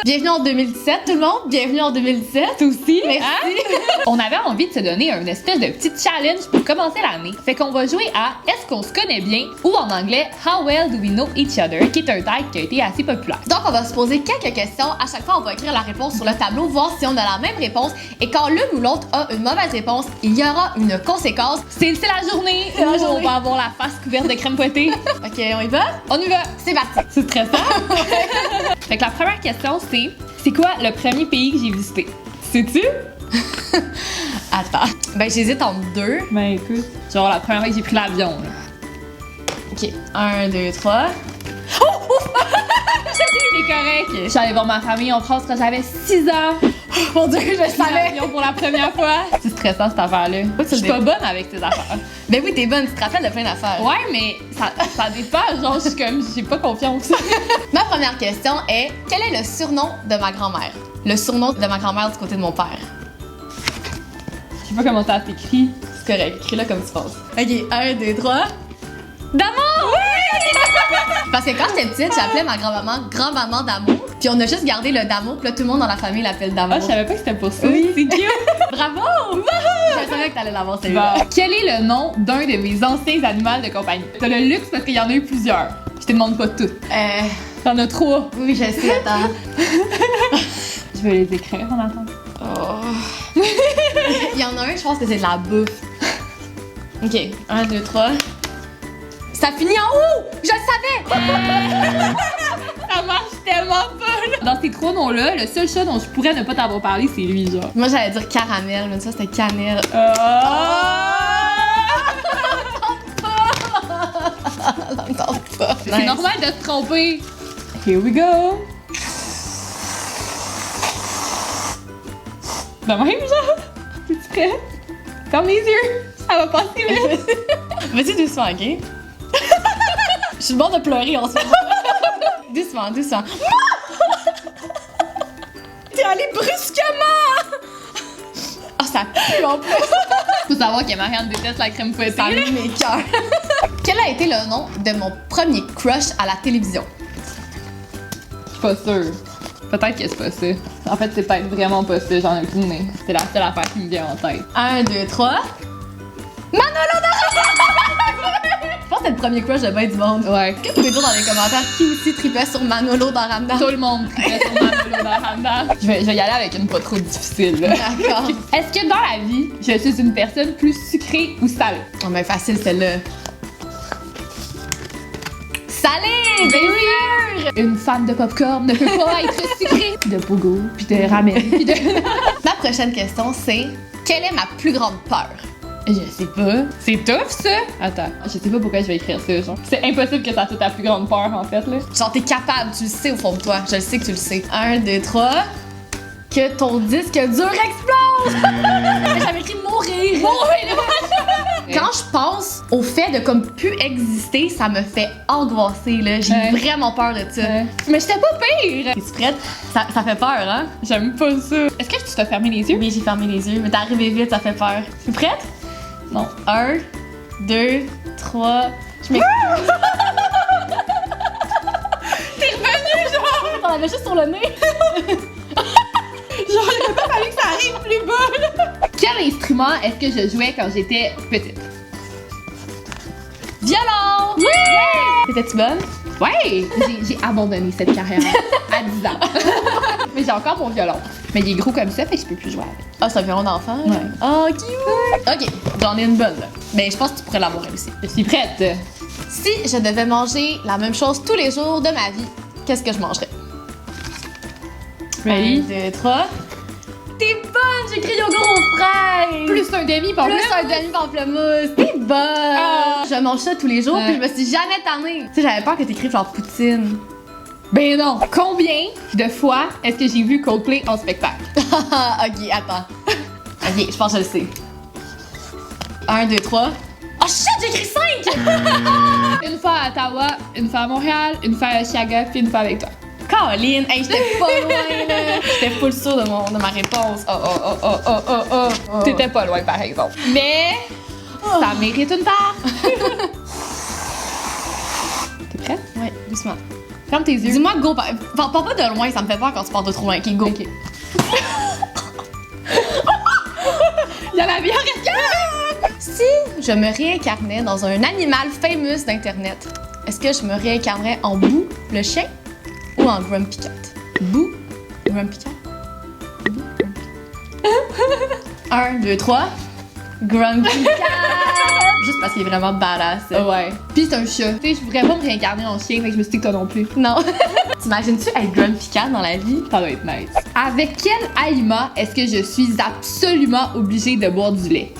Bienvenue en 2017, tout le monde. Bienvenue en 2017. Aussi. Merci. Hein? On avait envie de se donner un espèce de petit challenge pour commencer l'année. Fait qu'on va jouer à Est-ce qu'on se connaît bien ou en anglais How well do we know each other, qui est un tag qui a été assez populaire. Donc, on va se poser quelques questions. À chaque fois, on va écrire la réponse sur le tableau, voir si on a la même réponse. Et quand l'une ou l'autre a une mauvaise réponse, il y aura une conséquence. C'est la journée C'est la où journée. on va avoir la face couverte de crème fouettée. Ok, on y va? On y va. C'est parti. C'est stressant. Fait que la première question, c'est quoi le premier pays que j'ai visité? Sais-tu? Attends. Ben, j'hésite entre deux. Ben écoute, genre la première fois que j'ai pris l'avion. Là. Ok, 1, 2, 3. C'est correct. Je suis allée voir ma famille en France quand j'avais 6 ans. Mon Dieu, je le Pris savais. l'avion pour la première fois. C'est stressant cette affaire-là. Je suis pas bonne avec ces affaires. Ben oui, t'es bonne, tu te rappelles de plein d'affaires. Ouais, mais ça dépend. Genre, je suis comme, j'ai pas confiance. Ma première question est quel est le surnom de ma grand-mère? Le surnom de ma grand-mère du côté de mon père. Je sais pas comment ça s'écrit. C'est correct, écris-le comme tu penses. Ok, 1, 2, 3. D'amour! Parce que quand j'étais petite, j'appelais ma grand-maman grand-maman d'amour. Puis on a juste gardé le d'amour, puis là, tout le monde dans la famille l'appelle d'amour. Ah, je savais pas que c'était pour ça. Oui. C'est cute. Bravo! Je savais que t'allais l'avoir, celle-là. Bon. Quel est le nom d'un de mes anciens animaux de compagnie? T'as le luxe parce qu'il y en a eu plusieurs. Je te demande pas toutes. T'en as 3. Oui, je sais, attends. Je vais les écrire en attendant. Oh. Il y en a un, je pense que c'est de la bouffe. Ok, 1, 2, 3. Ça finit en haut! Je le savais! Ça marche tellement pas, là. Dans ces 3 noms-là, le seul chat dont je pourrais ne pas t'avoir parlé, c'est lui, genre. Moi, j'allais dire caramel, mais ça, c'était cannelle. Ça me tente pas. C'est normal de se tromper. Here we go. De même, genre. Es-tu prêt? Ferme les yeux. Ça va passer vite. Vas-y doucement, ok? Je suis le bord de pleurer en ce moment. Doucement, doucement. T'es allé brusquement! Oh, ça pue en plus! Faut savoir que Marianne déteste la crème fouettée. Ça met mes cœurs. Quel a été le nom de mon premier crush à la télévision? Je suis pas sûre. Peut-être que c'est pas ça. En fait, c'est peut-être vraiment pas ça, j'en ai aucune idée. C'est la seule affaire qui me vient en tête. 1, 2, 3. Manolo Daramdam! Je pense que c'est le premier crush de ben du monde. Ouais. Qu'est-ce que vous pouvez dire dans les commentaires qui aussi tripait sur Manolo Daramdam? Tout le monde tripait sur Manolo Daramdam. Je vais y aller avec une pas trop difficile, là. D'accord. Est-ce que dans la vie, je suis une personne plus sucrée ou salée? Oh, mais facile celle-là. Salé! Bien sûr! Une fan de popcorn ne peut pas être sucrée. Puis de pogo, puis de ramen, puis de... Ma prochaine question, c'est quelle est ma plus grande peur? Je sais pas. C'est tough, ça? Attends, je sais pas pourquoi je vais écrire ça, genre. C'est impossible que ça soit ta plus grande peur, en fait, là. Genre, t'es capable, tu le sais au fond de toi. Je le sais que tu le sais. 1, 2, 3. Que ton disque dur explose! J'avais écrit mourir. Mourir! Quand je pense au fait de comme plus exister, ça me fait angoisser, là. J'ai Ouais. vraiment peur de ça. Ouais. Mais j'étais pas pire! Es-tu prête? Ça fait peur, hein? J'aime pas ça. Est-ce que tu t'as fermé les yeux? Oui, j'ai fermé les yeux, mais t'es arrivé vite, ça fait peur. Tu es prête? Non. 1, 2, 3. Je m'excuse. T'es revenue, genre! T'en avais juste sur le nez. Genre, il aurait pas fallu que ça arrive plus bas, là. Quel instrument est-ce que je jouais quand j'étais petite? Violon! Oui! T'étais-tu bonne? Ouais! J'ai abandonné cette carrière à 10 ans. Mais j'ai encore mon violon. Mais il est gros comme ça, fait que je peux plus jouer avec. Ah, c'est un violon d'enfant? Ouais. Oh, cute! Ok, j'en ai une bonne, là. Mais je pense que tu pourrais l'avoir aussi. Je suis prête. Si je devais manger la même chose tous les jours de ma vie, qu'est-ce que je mangerais? Ready? 1, 2, 3. T'es bonne! J'ai écrit yogourt aux fraises! Plus un demi-pamplemousse. Plus un demi-pamplemousse! T'es bonne! Ah. Je mange ça tous les jours, Ouais. puis je me suis jamais tannée. Tu sais, j'avais peur que t'écrives genre poutine. Ben non! Combien de fois est-ce que j'ai vu Coldplay en spectacle? Ok, attends. Ok, je pense que je le sais. 1, 2, 3. Oh shit, j'ai écrit 5! Une fois à Ottawa, une fois à Montréal, une fois à Chicago, puis une fois avec toi. Caroline, hey, j'étais pas loin là! J'étais full sûre de ma réponse. Oh. T'étais pas loin, par exemple. Mais ça mérite une part. T'es prête? Ouais, doucement. Ferme tes yeux. Dis-moi go. Pars pas de loin, ça me fait peur quand tu pars de trop loin. Ok, go. Ok. Il y en a bien quelqu'un! Si je me réincarnais dans un animal famous d'Internet, est-ce que je me réincarnerais en Boo, le chien, ou en Grumpy Cat? Boo, Grumpy Cat? Boo, Grumpy Cat. 1, 2, 3. Grumpy Cat! Juste parce qu'il est vraiment badass. Ouais. Puis c'est un chat. Tu sais, je voudrais pas me réincarner en chien, fait que je me suis dit que toi non plus. Non. T'imagines-tu être Grumpy Cat dans la vie? Ça doit être nice. Avec quel aliment est-ce que je suis absolument obligée de boire du lait?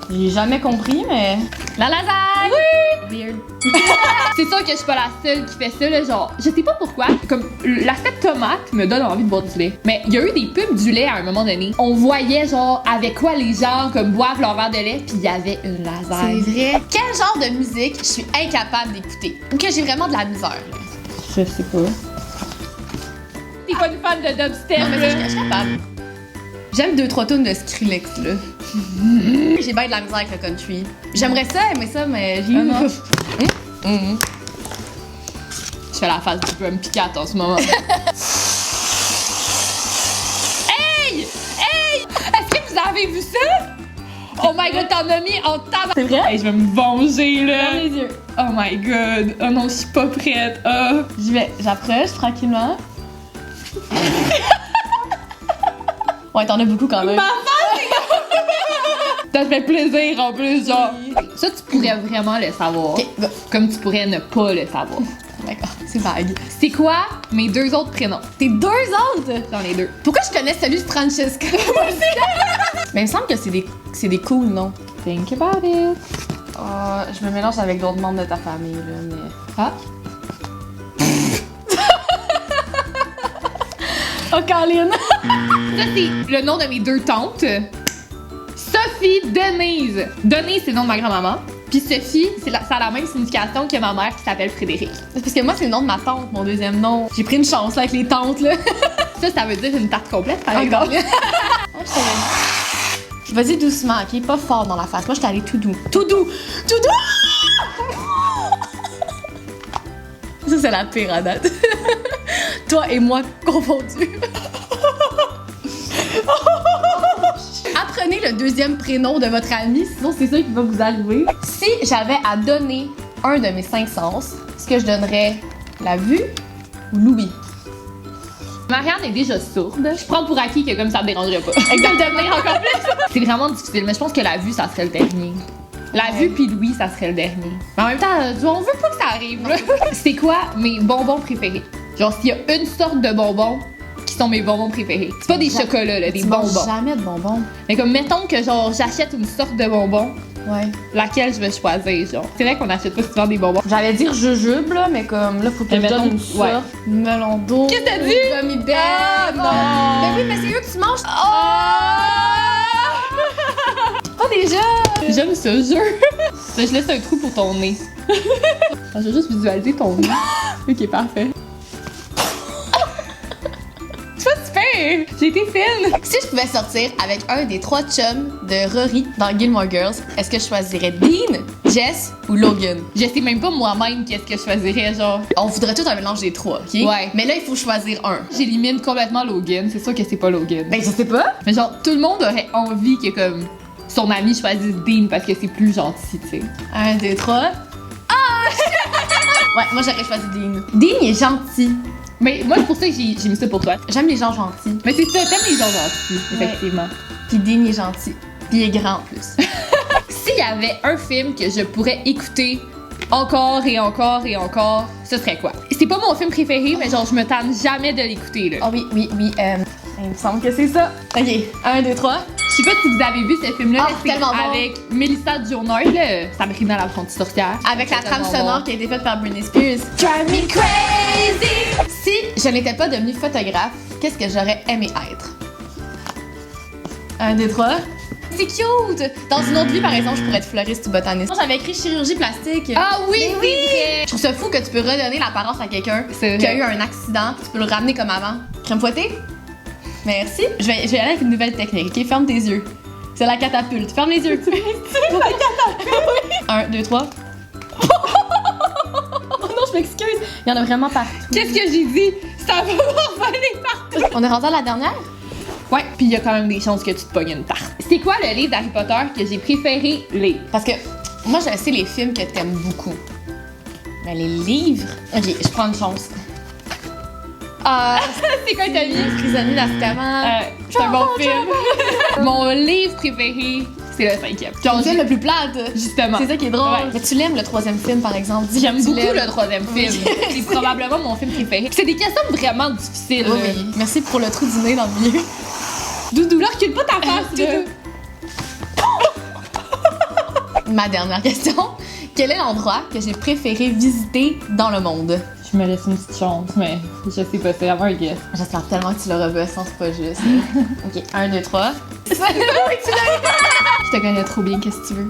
J'ai jamais compris, mais... La lasagne! Oui! Weird. C'est sûr que je suis pas la seule qui fait ça, là, genre, je sais pas pourquoi, comme l'aspect tomate me donne envie de boire du lait. Mais il y a eu des pubs du lait à un moment donné. On voyait, genre, avec quoi les gens, comme, boivent leur verre de lait, puis il y avait une lasagne. C'est vrai. Quel genre de musique je suis incapable d'écouter? Ou que j'ai vraiment de la misère, là? Je sais pas. T'es pas une fan de dubstep, Non, mais là? je suis capable. J'aime 2-3 tunes de Skrillex, là. J'ai bien de la misère avec le country. J'aimerais ça, aimer ça, mais j'ai eu... non. Je fais la face du Grumpy Cat en ce moment. Hey! Hey! Est-ce que vous avez vu ça? Oh my god, t'en as mis en tabac! C'est vrai? Hey, je vais me venger, là! Ferme les yeux. Oh my god! Oh non, je suis pas prête! Oh. J'approche tranquillement. Ouais, t'en as beaucoup quand même. Ça te fait plaisir en plus, genre. Ça, tu pourrais vraiment le savoir. Ok, go. Comme tu pourrais ne pas le savoir. D'accord, c'est vague. C'est quoi mes deux autres prénoms? T'es 2 autres? Dans les deux. Pourquoi je connais celui de Francesca? Moi aussi! Mais il me semble que c'est des cool, non? Think about it. Je me mélange avec d'autres membres de ta famille, là, mais... Ah? Oh, Caroline! Ça, c'est le nom de mes deux tantes. Sophie Denise. Denise, c'est le nom de ma grand-maman. Puis Sophie, ça a la même signification que ma mère qui s'appelle Frédéric. Parce que moi, c'est le nom de ma tante, mon deuxième nom. J'ai pris une chance, là, avec les tantes, là. Ça veut dire une tarte complète, par Encore. exemple. Vas-y doucement, ok? Pas fort dans la face. Moi, je suis allée tout doux. Tout doux! Tout doux! Ça, c'est la pire à date. Toi et moi confondus. Apprenez le deuxième prénom de votre ami, sinon c'est ça qui va vous arriver. Si j'avais à donner un de mes 5 sens, est-ce que je donnerais la vue ou l'ouïe? Marianne est déjà sourde. Je prends pour acquis que comme ça me dérangerait pas. Exactement, encore plus. C'est vraiment difficile, mais je pense que la vue, ça serait le dernier. La vue puis l'ouïe, ça serait le dernier. Mais en même temps, on veut pas que ça arrive, là. C'est quoi mes bonbons préférés? Genre, s'il y a une sorte de bonbons qui sont mes bonbons préférés. C'est pas des chocolats, là, des Tu manges bonbons. jamais de bonbons. Mais comme, mettons que, genre, j'achète une sorte de bonbon, Ouais. laquelle je vais choisir, genre. C'est vrai qu'on achète pas souvent des bonbons. J'allais dire jujube, là, mais comme là, faut que Mais je donne mettons, une sorte. Melon d'eau. Qu'est-ce que t'as dit? Gummy bear. Ah, non. Ben oui, mais c'est eux que tu manges. Pas déjà. J'aime ce jeu. Je laisse un trou pour ton nez. Je vais juste visualiser ton nez. Ok, parfait. Tu vois, super! J'ai été fine! Si je pouvais sortir avec un des 3 chums de Rory dans Gilmore Girls, est-ce que je choisirais Dean, Jess ou Logan? Je sais même pas moi-même qu'est-ce que je choisirais, genre. On voudrait tout un mélange des 3, ok? Ouais. Mais là, il faut choisir un. J'élimine complètement Logan. C'est sûr que c'est pas Logan. Ben, je sais pas. Mais genre, tout le monde aurait envie que, comme, son ami choisisse Dean parce que c'est plus gentil, tu sais. 1, 2, 3. Ah! Ouais, moi, j'aurais choisi Dean. Dean, il est gentil. Mais moi, c'est pour ça que j'ai mis ça pour toi. J'aime les gens gentils. Mais c'est ça, t'aimes les gens gentils, Ouais. effectivement. Puis Dean, il est gentil. Puis il est grand, en plus. S'il y avait un film que je pourrais écouter encore et encore et encore, ce serait quoi? C'est pas mon film préféré, mais genre, je me tanne jamais de l'écouter, là. Ah oui, oui, oui. Il me semble que c'est ça. Ok, 1, 2, 3. Je sais pas si vous avez vu ce film-là, Ah, mais c'est tellement bon. avec Melissa Joan Hart, là, Sabrina l'apprentie sorcière. Avec la C'est trame tellement sonore bon. qui a été faite par Britney Spears. Drive me crazy! Si je n'étais pas devenue photographe, qu'est-ce que j'aurais aimé être? 1, 2, 3. C'est cute! Dans une autre vie, par exemple, je pourrais être fleuriste ou botaniste. Moi, j'avais écrit chirurgie plastique. Ah oui, Mais oui! Vrai. Je trouve ça fou que tu peux redonner l'apparence à quelqu'un C'est qui a vrai. eu un accident, puis tu peux le ramener comme avant. Crème fouettée? Merci. Je vais aller avec une nouvelle technique, ok? Ferme tes yeux. C'est la catapulte. Ferme les yeux. C'est la catapulte? 1, 2, 3. Oh non, je je m'excuse. Il y en a vraiment partout. Qu'est-ce que j'ai dit? Ça va m'envoler partout! On est rendu à la dernière? Ouais, puis il y a quand même des chances que tu te pognes une tarte. C'est quoi le livre d'Harry Potter que j'ai préféré lire? Parce que moi, je sais les films que t'aimes beaucoup. Mais les livres... Ok, je prends une chance. C'est quoi ta vie? Prisonnier d'Azkaban. C'est un bon film. Mon livre préféré, c'est le 5e. C'est le film le plus plate. Justement. C'est ça qui est drôle. Ouais. Mais tu l'aimes, le 3e film, par exemple. Dis J'aime que tu beaucoup l'aimes. le 3e film. C'est probablement mon film préféré. C'est des questions vraiment difficiles. Oui, oui. Merci pour le trou du nez dans le milieu. Doudou, là, recule pas ta face, là. Ma dernière question. Quel est l'endroit que j'ai préféré visiter dans le monde? Je me laisse une petite chance, mais je sais pas, c'est vraiment un guess. J'espère tellement que tu l'auras bu, sans c'est pas juste. Ok, 1, 2, 3. Oui, tu l'as eu! Je te connais trop bien, qu'est-ce que tu veux?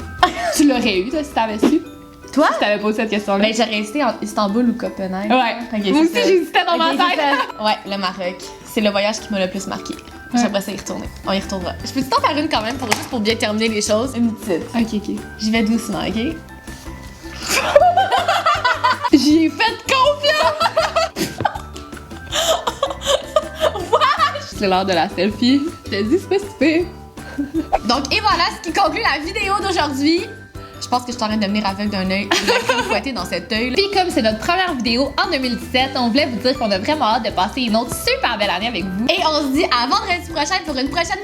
Tu l'aurais eu, toi, si t'avais su? Toi? Si t'avais posé cette question-là. Ben, j'aurais hésité entre Istanbul ou Copenhague. Ouais. Ok, Moi c'est aussi, ça. j'hésitais dans ma Ok, tête. c'est ça. Ouais, le Maroc. C'est le voyage qui m'a le plus marqué. J'aimerais ça y retourner. On y retournera. Je peux-tu t'en faire une quand même, juste pour bien terminer les choses? Une petite. Ok. J'y vais doucement, ok? J'y ai fait confiance! C'est l'heure de la selfie. Je te dis, c'est pas super. Donc, et voilà ce qui conclut la vidéo d'aujourd'hui. Je pense que je suis en train de devenir aveugle d'un œil. Je vais fouetter dans cet œil. Puis comme c'est notre première vidéo en 2017, on voulait vous dire qu'on a vraiment hâte de passer une autre super belle année avec vous. Et on se dit à vendredi prochain pour une prochaine vidéo.